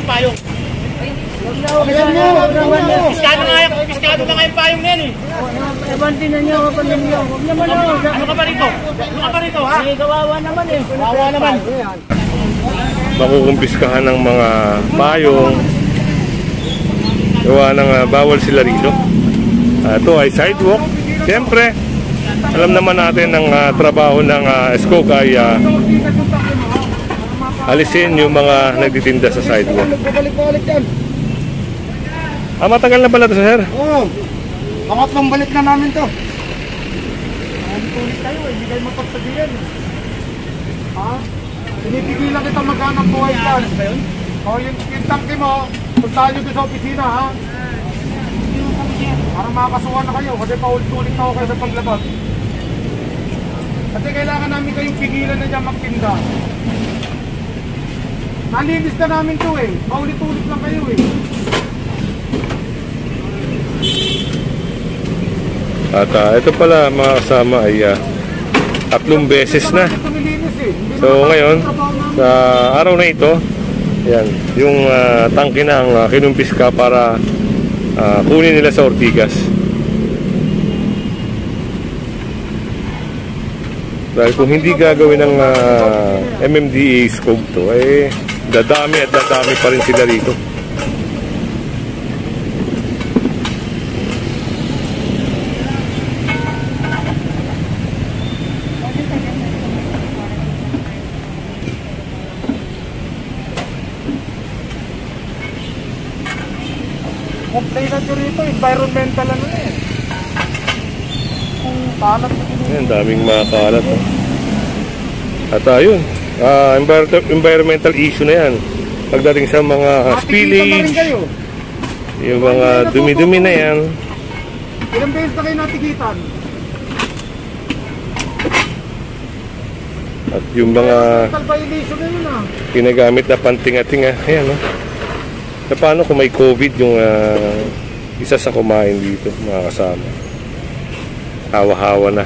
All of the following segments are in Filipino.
yung payong. Piskado na nga yung payong na yan eh. Ebantin na niyo, kapag ninyo. Huwag naman ako. Ano ka pa rito? Ha? Kawawa naman eh. Kawawa naman. Makukumpiskahan ng mga payong. Gawa ng bawal sila rito. Ito ay sidewalk. Siyempre, alam naman natin ang trabaho ng SCOG ay alisin yung mga nagtitinda sa sidewalk. Matagal na pala ito, sir? Oo. Pangatlong balik na namin to. Ulit tayo, hindi kayo mapagsabihan. Ha? Pinipigilan kita maghanap buhay dyan. O yung tangke mo, punta nyo doon sa opisina, ha? Para makakasuhan na kayo kasi paulit-ulit na ako kayo sa paglabas. Kasi kailangan namin kayong pigilan na dyan magtinda. Nalinis na namin to eh. Paulit-ulit lang kayo eh. At ito pala mga kasama ay 3 beses na. So ngayon, sa araw na ito, yan, yung tangke na ang kinumpiska para kunin nila sa Ortigas. Dahil kung hindi gagawin ng MMDA SCOG to, eh dadami at dadami pa rin sila rito. Complainant nyo rito, environmental ano eh. Kung kalat na ito. Yan, daming mga kalat. At ayun, environmental issue na yan. Pagdating sa mga spillage, yung mga dumi-dumi na yan. Ilang beses na kayo natikitan? At yung mga ginagamit na pantinga-tinga, ayan o. Paano kung may COVID yung isa sa kumain dito, mga kasama? Hawa-hawa na.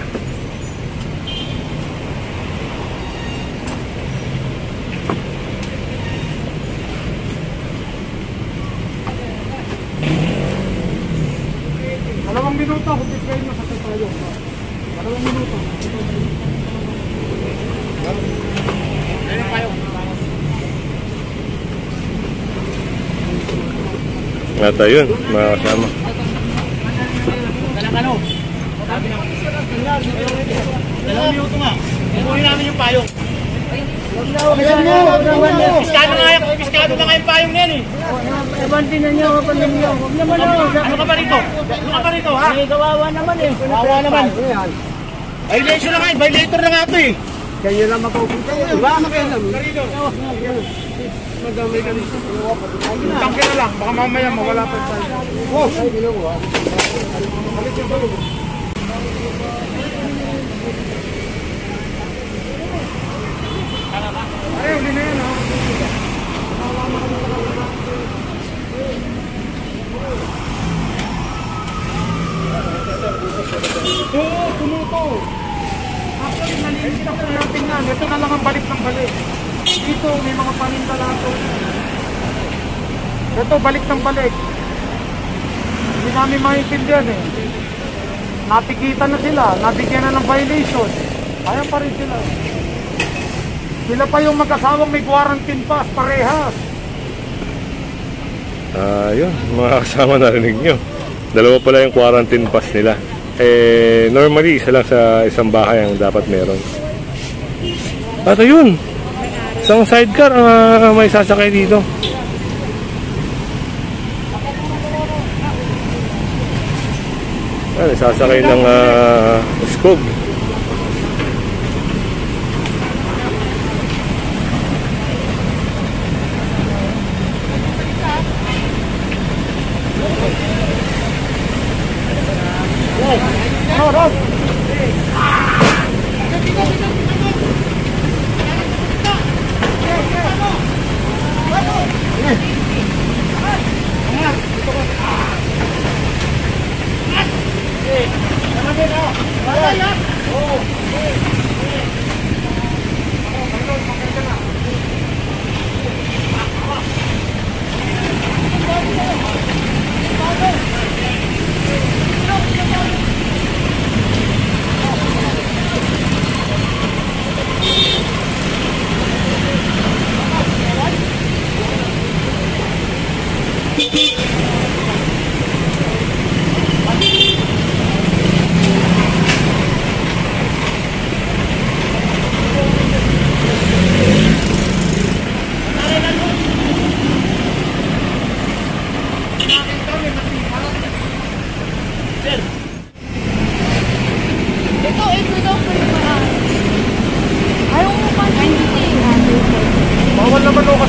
Dalawang minuto, kung kayo masakit tayo. 2 minuto. Ayun ang payong. At ayun, mga kasama. Dalawang minuto nga. Kunin namin yung payong. Piskado na nga yung payong na yan eh. Ebantin na niyo, kapag ninyo. Huwag naman ako. Ano ka pa rito? Ha? Kawawa naman eh. Kawawa naman. Violation na nga, violator na nga ito eh. Kayo lang mapupunta yun. Diba? Madamay ka dito. Tangke na lang, baka mamaya mawala pa tayo. Oh! Ay, ginawa. Ay, uli na yan ha. Oo, tumuto. Actually, nalinis na po natin yan. Ito na lang ang balik ng balik. Dito, may mga paninda lang ito. Ito, balik ng balik. Hindi namin maintindihan eh. Napigitan na sila, nabigyan na ng violation. Kaya pa rin sila. Sila pa yung mag-asawang may quarantine pass, parehas. Yun, mga kasama, narinig nyo. 2 pala yung quarantine pass nila. Eh, normally, isa lang sa isang bahay ang dapat meron. At ayun, isang sidecar ang may sasakay dito. Ay, sasakay ng SCOG. Hey,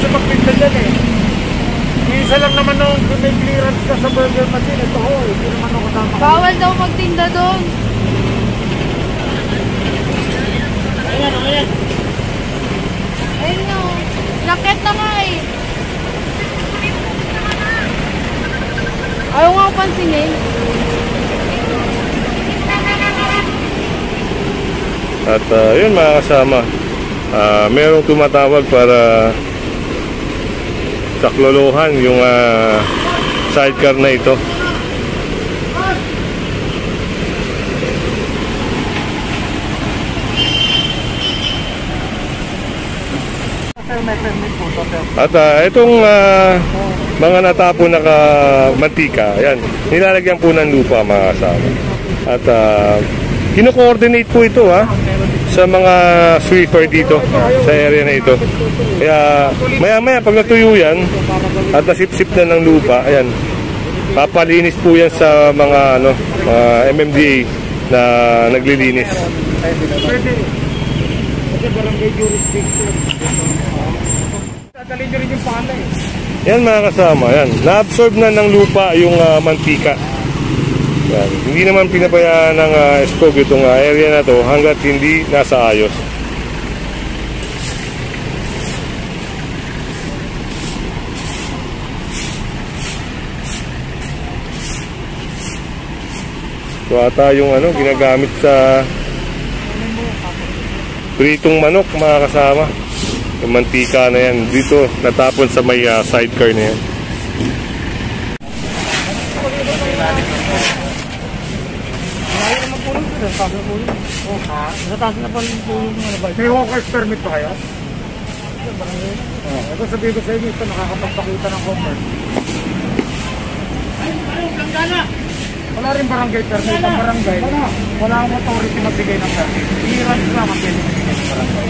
kasi magpinta dyan eh. Isa lang naman nung may clearance ka sa burger machine. Ito ho, hindi naman ako tama. Bawal daw magtinda doon. Ayan, ayan. Ayun nga. Lakit na nga eh. Ayaw nga ako pansinin. At yun mga kasama, merong tumatawag para saklolohan yung sidecar na ito. May permit po to, sir. At itong mga natapon na mantika, ayan, nilalagyan po ng lupa mga kasama. At kino-coordinate po ito sa mga sweeper dito sa area na ito. Kaya maya-maya pag natuyo yan at nasipsip na ng lupa, ayan, papalinis po yan sa mga MMDA na naglilinis. Pwede. Kasi barangay jurisdiction. Dadalhin nyo rin yung pala eh. Yan mga kasama, yan, na-absorb na ng lupa yung mantika. Yan. Hindi naman pinabayaan ng SCOG itong area na to hanggat hindi nasa ayos. So ata yung ginagamit sa pritong manok mga kasama. Yung mantika na yan dito natapon sa may sidecar na yan. Nataas na pa rin po yung mga bike. May hawker's permit ba kayo? Ito sabihin ko sa inyo, ito nakakapagpakita ng hawker. Wala rin barangay permit. Ang barangay, wala akong authority magbigay ng permit. Clearance lang ang pwede magbigay ng barangay.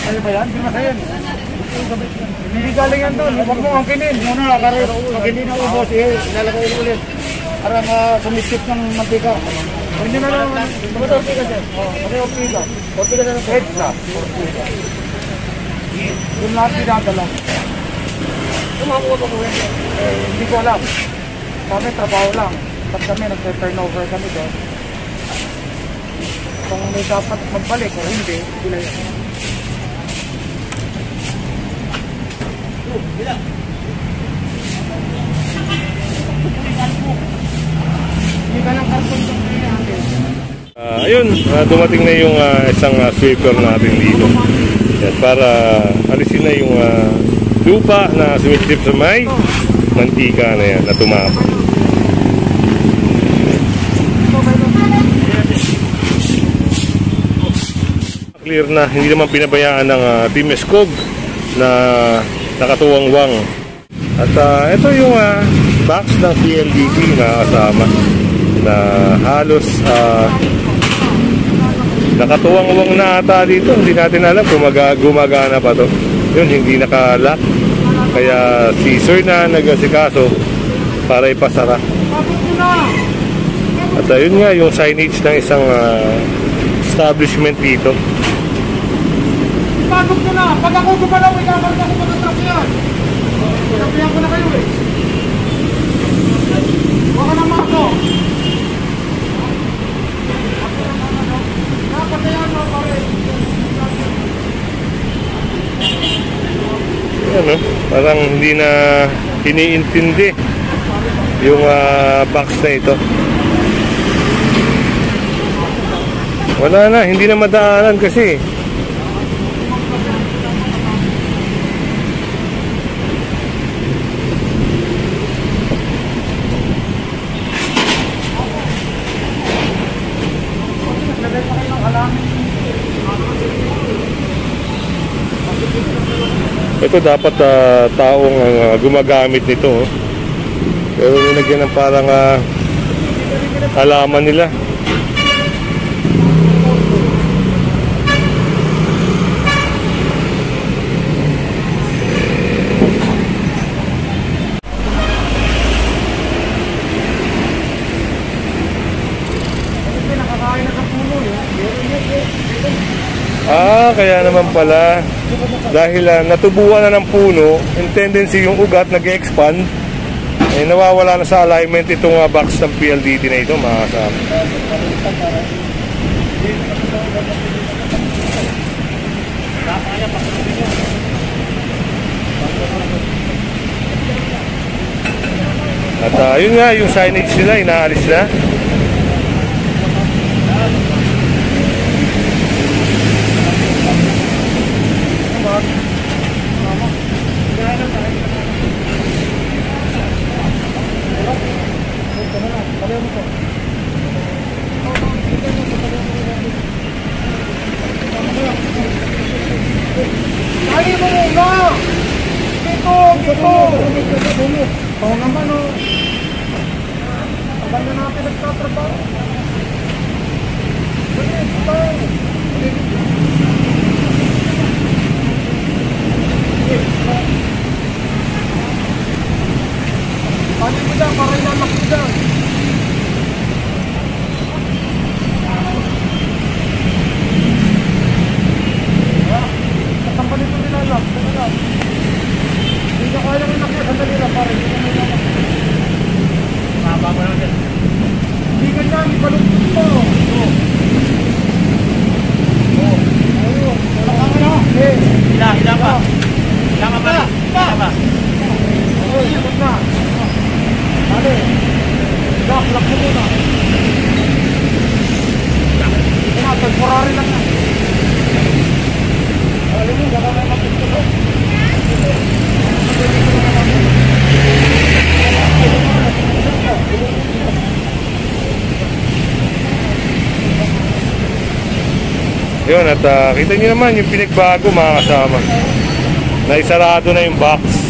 Ano ba yan? Di masayan. Hindi galing yan doon. Huwag mo angkinin. Muna, karir. Pag hindi na ubos, ilalagay ulit. Para sumisip ng mantika. Hindi na lang. Ba't ortiga siya? Kasi ortiga. Ortiga na lang. Headsa. Ortiga. Doon lahat pinadala. Tumakuha pa ko yun. Hindi ko alam. Kami trabaho lang. Pag kami nag-turnover kami doon. Kung may dapat magbalik o hindi, sila yun. Ayun, dumating na yung isang sweeper natin dito. Yan, para alisin na yung lupa na sumisip sa may mantika na yan na tumapon. Clear na, hindi naman pinabayaan ng Team SCOG na nakatuwangwang. At ito yung box ng PLDT na kasama na halos nakatuwangwang na ata dito. Hindi natin alam kung gumagana pa to. Yun, hindi nakalock. Kaya si Sir na nag-asikaso para ipasara. At yun nga yung signage ng isang establishment dito. Pasok nyo na! Pag ako gumalaw, ikakarga ko pa ng truck yan! Sabihan ko na kayo eh! Huwag ka na mako! Napatayan mo pare! Yan, parang hindi na iniintindi yung box na ito. Wala na, hindi na madaanan kasi. Ito dapat taong gumagamit nito. Pero nilagyan ng parang halaman nila. Nakakain na Kaya naman pala. Dahil natubuan na ng puno, yung tendency yung ugat nag-expand, nawawala na sa alignment itong box ng PLDT na ito, mga kasama. At yun nga, yung signage nila, inaalis na. Ay mo muna! Dito! Oo naman o. Tagal na natin nagtatrabaho. Paano mo dyan? Para ilalak mo dyan. Saan ito nilalak? Hindi ka kaya rin nakita nila pare. Mababa mo lang dyan. Hindi ganyan, ibalugtod mo. Ayun. Hila pa. Hila ka ba? Hila pa. Ayun, sagot na. Dali. Lock mo muna. Ito na, temporary lang na. Alam mo, baka may magusto ko. Yun, at kita nyo naman yung pinagbago, mga kasama. Naisarado na yung box.